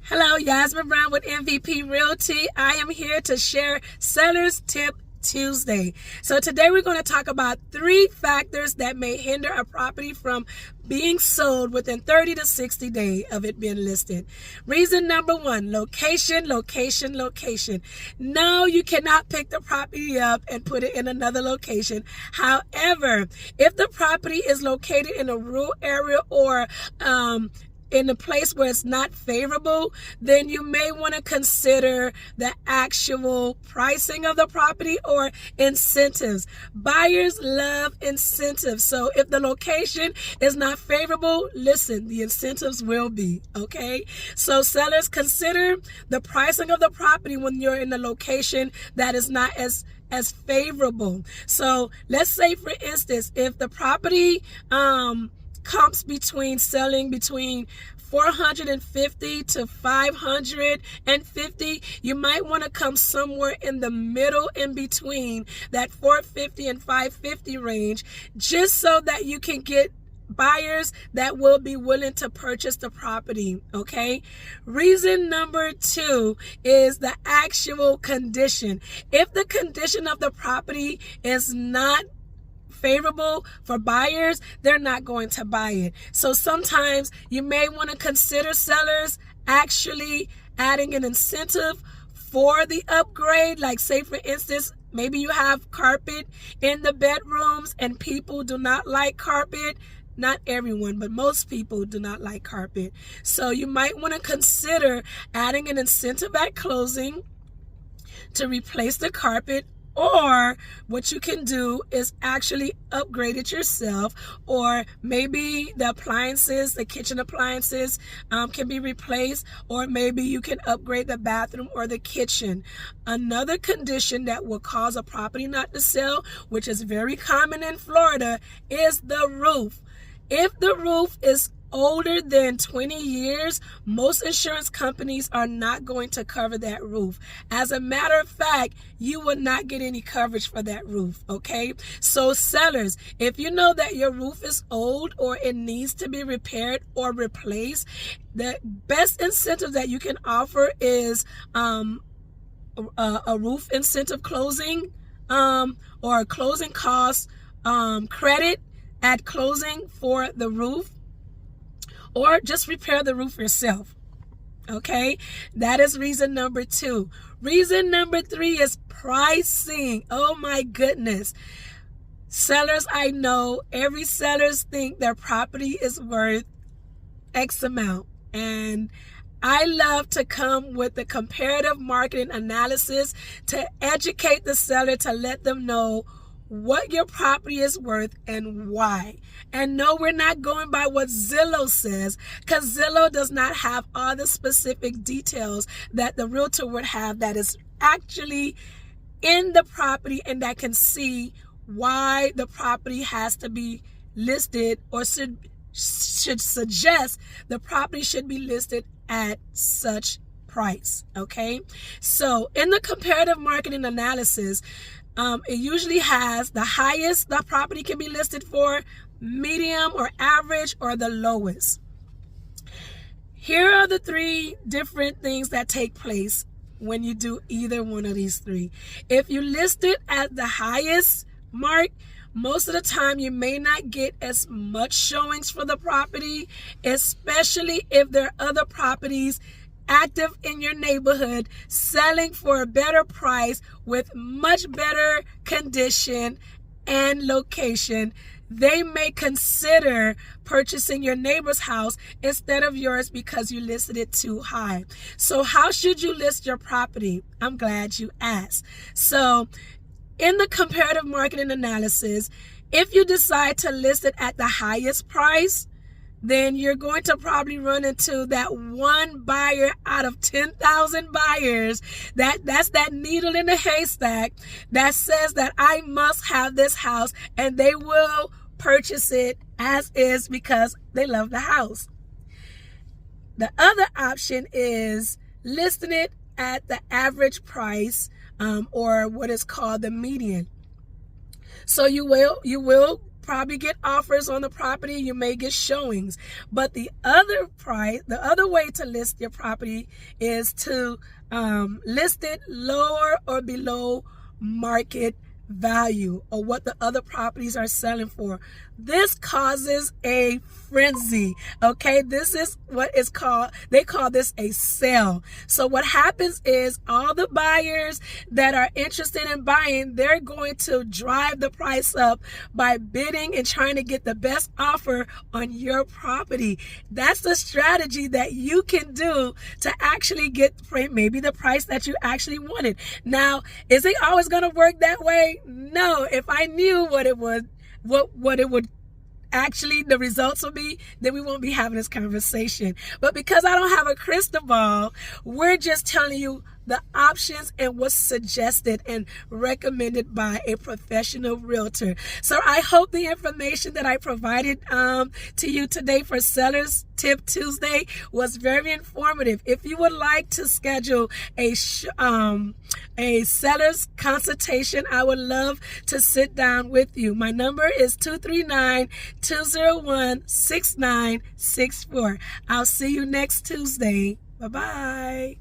Hello, Yasmine Brown with MVP Realty. I am here to share Seller's Tip Tuesday. So today we're going to talk about 3 factors that may hinder a property from being sold within 30 to 60 days of it being listed. Reason number 1, location, location, location. No, you cannot pick the property up and put it in another location. However, if the property is located in a rural area or in a place where it's not favorable, then you may want to consider the actual pricing of the property or incentives. Buyers love incentives. So if the location is not favorable, listen, the incentives will be, okay? So sellers, consider the pricing of the property when you're in a location that is not as favorable. So let's say, for instance, if the property comps selling between 450 to 550, you might want to come somewhere in the middle, in between that 450 and 550 range, just so that you can get buyers that will be willing to purchase the property, okay? Reason number 2 is the actual condition. If the condition of the property is not favorable for buyers, they're not going to buy it. So sometimes you may want to consider, sellers, actually adding an incentive for the upgrade. Like, say for instance, maybe you have carpet in the bedrooms and people do not like carpet. Not everyone, but most people do not like carpet. So you might want to consider adding an incentive at closing to replace the carpet. Or what you can do is actually upgrade it yourself, or maybe the appliances, the kitchen appliances can be replaced, or maybe you can upgrade the bathroom or the kitchen. Another condition that will cause a property not to sell, which is very common in Florida, is the roof. If the roof is older than 20 years, most insurance companies are not going to cover that roof. As a matter of fact, you will not get any coverage for that roof, okay? So sellers, if you know that your roof is old or it needs to be repaired or replaced, the best incentive that you can offer is a roof incentive closing or a closing cost credit at closing for the roof. Or just repair the roof yourself, okay? That is reason number 2. Reason number 3 is pricing. Oh my goodness. Sellers, I know every sellers think their property is worth X amount. And I love to come with the comparative marketing analysis to educate the seller, to let them know what your property is worth and why. And no, we're not going by what Zillow says, because Zillow does not have all the specific details that the realtor would have that is actually in the property and that can see why the property has to be listed, or should suggest the property should be listed at such price, okay? So in the comparative marketing analysis, it usually has the highest the property can be listed for, medium or average, or the lowest. Here are the 3 different things that take place when you do either one of these 3. If you list it at the highest mark, most of the time you may not get as much showings for the property, especially if there are other properties active in your neighborhood selling for a better price with much better condition and location. They may consider purchasing your neighbor's house instead of yours because you listed it too high. So how should you list your property? I'm glad you asked. So in the comparative marketing analysis, if you decide to list it at the highest price, then you're going to probably run into that one buyer out of 10,000 buyers. That's that needle in the haystack that says that I must have this house, and they will purchase it as is because they love the house. The other option is listing it at the average price, or what is called the median. So you will probably get offers on the property. You may get showings. But the other way to list your property is to list it lower or below market value, or what the other properties are selling for. This causes a frenzy. Okay, this is what is called, they call this a sale. So what happens is all the buyers that are interested in buying, they're going to drive the price up by bidding and trying to get the best offer on your property. That's the strategy that you can do to actually get maybe the price that you actually wanted. Now, is it always going to work that way? No. If I knew what it would actually the results would be, then we won't be having this conversation. But because I don't have a crystal ball, we're just telling you the options and what's suggested and recommended by a professional realtor. So I hope the information that I provided to you today for Sellers Tip Tuesday was very informative. If you would like to schedule a seller's consultation, I would love to sit down with you. My number is 239-201-6964. I'll see you next Tuesday. Bye-bye.